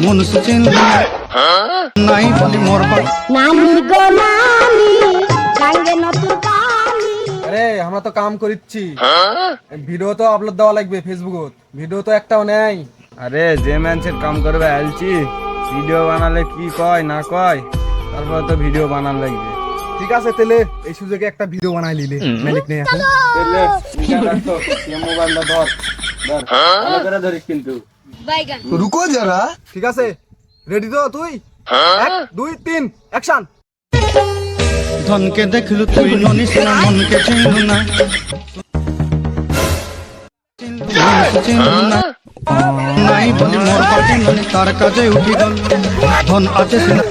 মনুষ্য চিনল নাই বলি মোর নানি গো নানি গাঙ্গে নতুন পানি। আরে আমরা তো কাম করিচ্ছি, ভিডিও তো আপলোড দেওয়া লাগবে ফেসবুকত, ভিডিও তো একটাও নেই। আরে যে মানুষের কাম করবে আলছি, ভিডিও বানালে কি কয় না কয়, তারপর তো ভিডিও বানান লাগবে। ঠিক আছে তাহলে এই সুযোগে একটা ভিডিও বানাই নিলে মালিক নেই এখন। মোবাইলটা ধর ধর ভালো করে ধরিস কিন্তু। रुको जरा। ঠিক আছে, রেডি তো তুই? 1 2 3 অ্যাকশন। ধনকে দেখলু তুই ননিস না মনকে চিনলু না মনুষ্য চিনল না নাই বলি মোর পাটি ননি তার কাজে উঠি গল ধন আছে সিনা